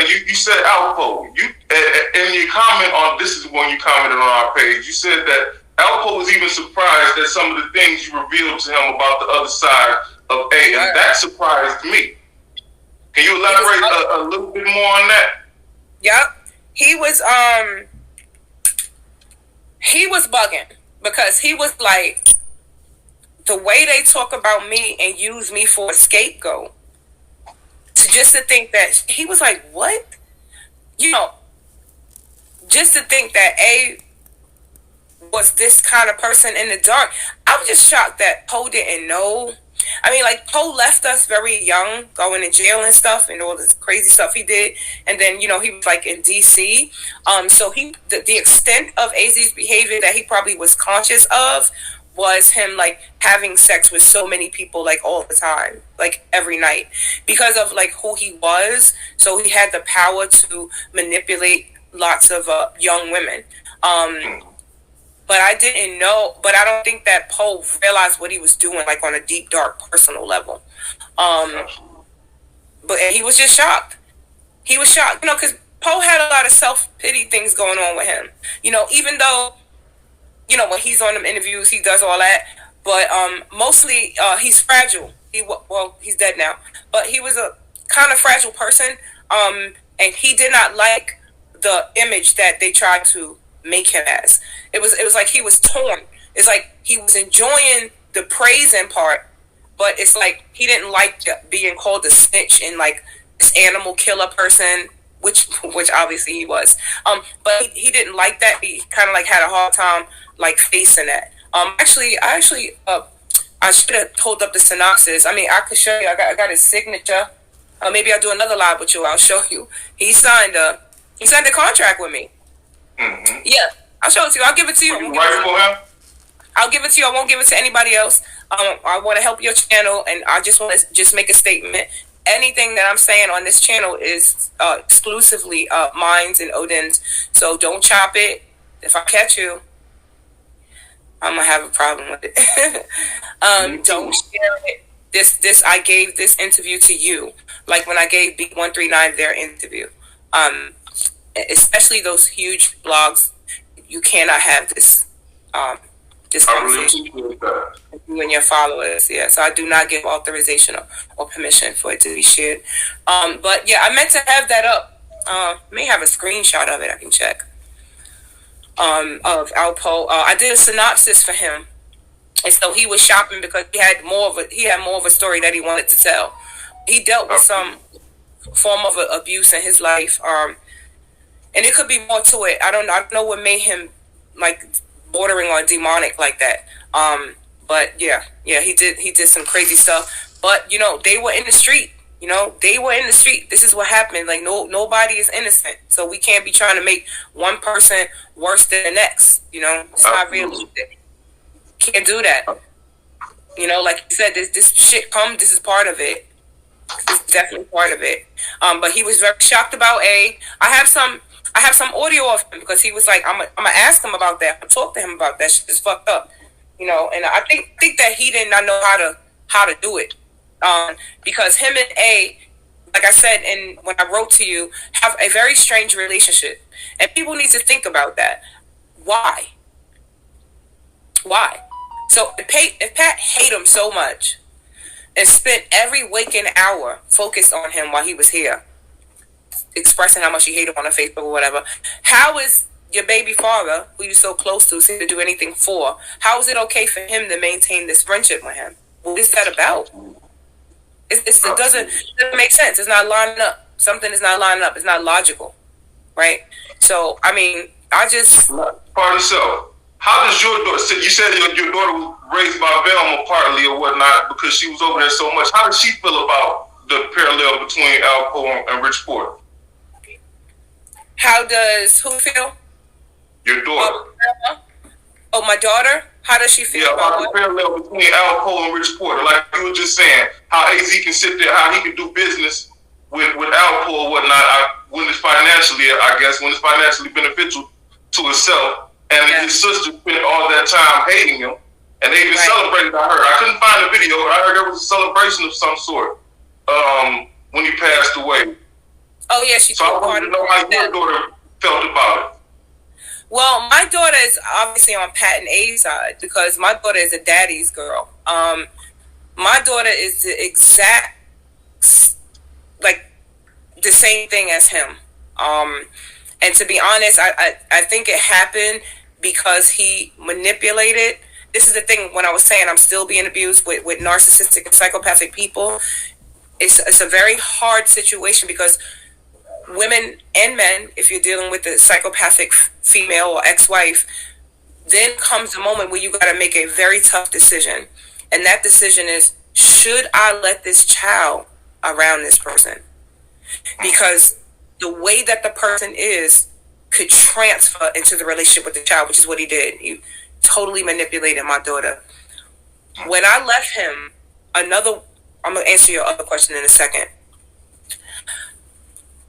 you said Alpo. You in your comment on this is when you commented on our page. You said that Alpo was even surprised at some of the things you revealed to him about the other side of A, and that surprised me. Can you elaborate a little bit more on that? Yep, he was bugging because he was like, the way they talk about me and use me for a scapegoat. Just to think that he was like, what? You know, just to think that A was this kind of person in the dark. I was just shocked that Poe didn't know. I mean, like, Poe left us very young, going to jail and stuff, and all this crazy stuff he did. And then, you know, he was like in DC. So the extent of Azie's behavior that he probably was conscious of was him like having sex with so many people like all the time, like every night, because of like who he was. So he had the power to manipulate lots of young women. But I didn't know, but I don't think that Poe realized what he was doing, like on a deep, dark, personal level. But he was just shocked. He was shocked, you know, because Poe had a lot of self-pity things going on with him. You know, even though, you know, when he's on them interviews, he does all that. But mostly he's fragile. He's dead now. But he was a kind of fragile person. And he did not like the image that they tried to make him as. It was like he was torn. It's like he was enjoying the praising part, but it's like he didn't like being called a snitch and like this animal killer person, which obviously he was. But he didn't like that. He kind of like had a hard time like facing that. I should have pulled up the synopsis. I mean, I could show you. I got his signature. Maybe I'll do another live with you. I'll show you. He signed a contract with me. Mm-hmm. Yeah, I'll show it to you. I'll give it to you. I'll give it to you. I won't give it to anybody else. I want to help your channel, and I just want to make a statement. Anything that I'm saying on this channel is exclusively mine's and Odin's. So don't chop it. If I catch you, I'm gonna have a problem with it. Don't share it. This I gave this interview to you, like when I gave B139 their interview. Especially those huge blogs, you cannot have this conversation with you and your followers. Yeah, so I do not give authorization or permission for it to be shared. But yeah, I meant to have that up. May have a screenshot of it. I can check. Of Alpo. I did a synopsis for him, and so he was shopping because he had more of a story that he wanted to tell. He dealt with some form of abuse in his life. And it could be more to it. I don't know what made him like bordering on demonic like that. But yeah, he did some crazy stuff. But you know, they were in the street. This is what happened. Like nobody is innocent. So we can't be trying to make one person worse than the next. You know, it's not realistic. Can't do that. You know, like you said, this shit come. This is part of it. It's definitely part of it. But he was very shocked about A. I have some audio of him because he was like, I'm gonna ask him about that. I'm gonna talk to him about that. Shit is fucked up, you know. And I think that he did not know how to do it, because him and A, like I said, and when I wrote to you, have a very strange relationship, and people need to think about that. Why? So if Pat hate him so much and spent every waking hour focused on him while he was here, expressing how much he hated him on Facebook or whatever, how is your baby father, who you're so close to, seem to do anything for, how is it okay for him to maintain this friendship with him? What is that about? It doesn't make sense. It's not lining up. Something is not lining up. It's not logical, right? So, I mean, Partly so. How does your daughter, you said your daughter was raised by Velma partly or whatnot because she was over there so much. How does she feel about the parallel between Alpo and Richport? How does who feel? Your daughter. Oh, my daughter? How does she feel about the parallel between Alpo and Richport? Like you were just saying, how Azie can sit there, how he can do business with Alpo or whatnot, when it's financially beneficial to himself. And his sister spent all that time hating him. And they even celebrated, I heard. I couldn't find the video, but I heard there was a celebration of some sort when he passed away. Oh yeah, she So I wanted to know how your daughter felt about it. Well, my daughter is obviously on Pat and A's side because my daughter is a daddy's girl. My daughter is the exact, like, the same thing as him. And to be honest, I think it happened because he manipulated. This is the thing when I was saying I'm still being abused with narcissistic and psychopathic people. It's a very hard situation because women and men, if you're dealing with a psychopathic female or ex-wife, then comes a moment where you got to make a very tough decision. And that decision is, should I let this child around this person? Because the way that the person is could transfer into the relationship with the child, which is what he did. He totally manipulated my daughter. When I left him, I'm going to answer your other question in a second.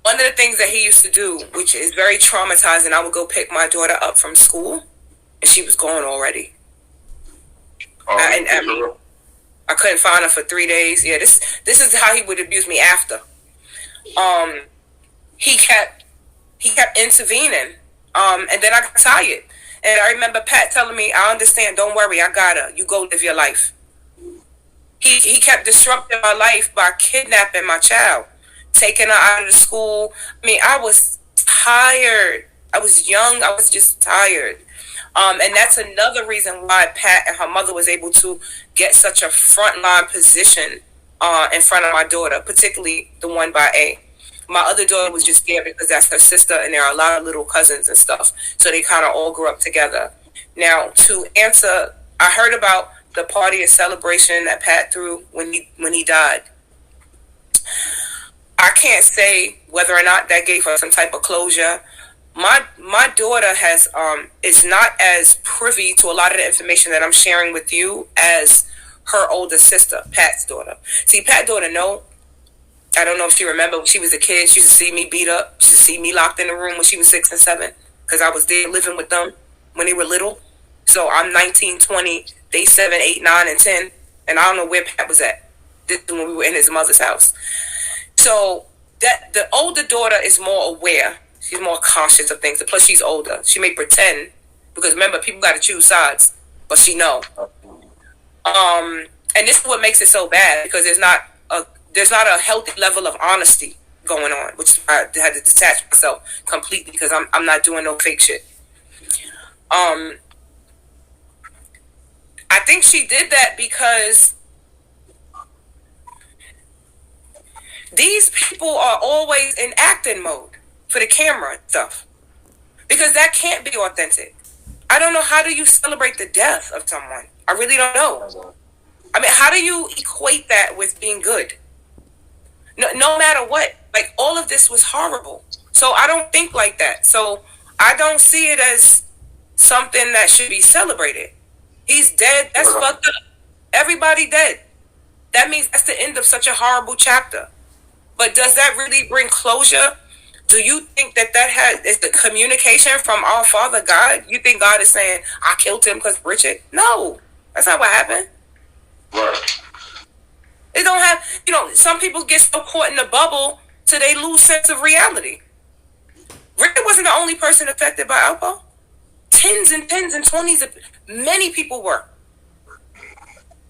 One of the things that he used to do, which is very traumatizing, I would go pick my daughter up from school, and she was gone already. I couldn't find her for 3 days. Yeah, this is how he would abuse me after. He kept intervening, and then I got tired. And I remember Pat telling me, "I understand. Don't worry. I got her. You go live your life." He kept disrupting my life by kidnapping my child, taking her out of the school. I mean, I was tired. I was young. I was just tired. And that's another reason why Pat and her mother was able to get such a frontline position in front of my daughter, particularly the one by A. My other daughter was just there because that's her sister, and there are a lot of little cousins and stuff. So they kind of all grew up together. Now, to answer, I heard about the party and celebration that Pat threw when he died. I can't say whether or not that gave her some type of closure. My daughter is not as privy to a lot of the information that I'm sharing with you as her older sister, Pat's daughter. See, Pat's daughter, I don't know if she remember when she was a kid, she used to see me beat up. She used to see me locked in the room when she was 6 and 7 because I was there living with them when they were little. So I'm 19, 20, they 7, 8, 9, and 10, and I don't know where Pat was at. This is when we were in his mother's house. So that the older daughter is more aware. She's more conscious of things. Plus, she's older. She may pretend because remember, people got to choose sides, but she know. And this is what makes it so bad because there's not a healthy level of honesty going on, which is why I had to detach myself completely because I'm not doing no fake shit. I think she did that because these people are always in acting mode for the camera and stuff. Because that can't be authentic. I don't know, how do you celebrate the death of someone? I really don't know. I mean, how do you equate that with being good? No matter what, like, all of this was horrible. So I don't think like that. So I don't see it as something that should be celebrated. He's dead. That's fucked up. Everybody dead. That means that's the end of such a horrible chapter. But does that really bring closure? Do you think that is the communication from our Father God? You think God is saying, I killed him because Richard? No, that's not what happened. Right. It don't have, some people get so caught in the bubble till they lose sense of reality. Richard wasn't the only person affected by Alpo. Tens and 20s of many people were.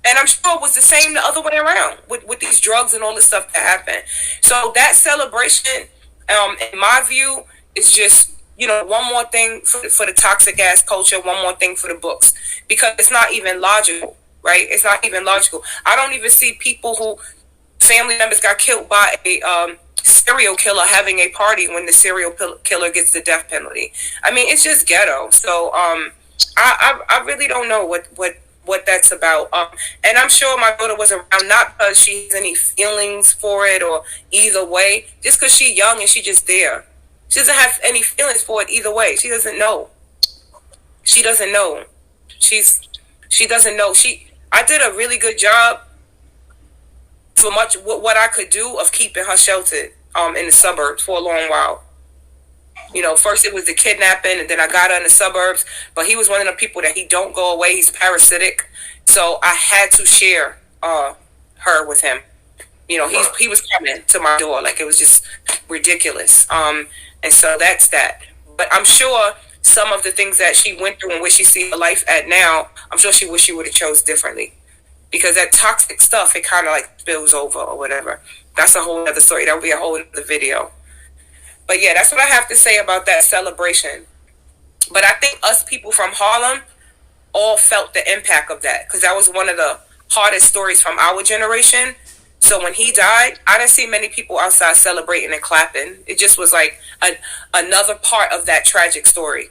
And I'm sure it was the same the other way around with these drugs and all this stuff that happened. So that celebration, in my view, is just, one more thing for the toxic ass culture, one more thing for the books. Because it's not even logical, right? It's not even logical. I don't even see people who family members got killed by a serial killer having a party when the serial killer gets the death penalty. I mean, it's just ghetto. So I really don't know what that's about. And I'm sure my daughter was around, not because she has any feelings for it or either way, just because she's young and she just there. She doesn't have any feelings for it either way. She doesn't know. She doesn't know. She doesn't know. I did a really good job for much what I could do of keeping her sheltered in the suburbs for a long while. First it was the kidnapping, and then I got her in the suburbs. But he was one of the people that he don't go away. He's parasitic. So I had to share her with him. You know, Right. he was coming to my door. Like, it was just ridiculous. And so that's that. But I'm sure some of the things that she went through and where she sees her life at now, I'm sure she wish she would have chose differently. Because that toxic stuff, it kind of like spills over or whatever. That's a whole other story. That would be a whole other video. But yeah, that's what I have to say about that celebration. But I think us people from Harlem all felt the impact of that, because that was one of the hardest stories from our generation. So when he died, I didn't see many people outside celebrating and clapping. It just was like another part of that tragic story.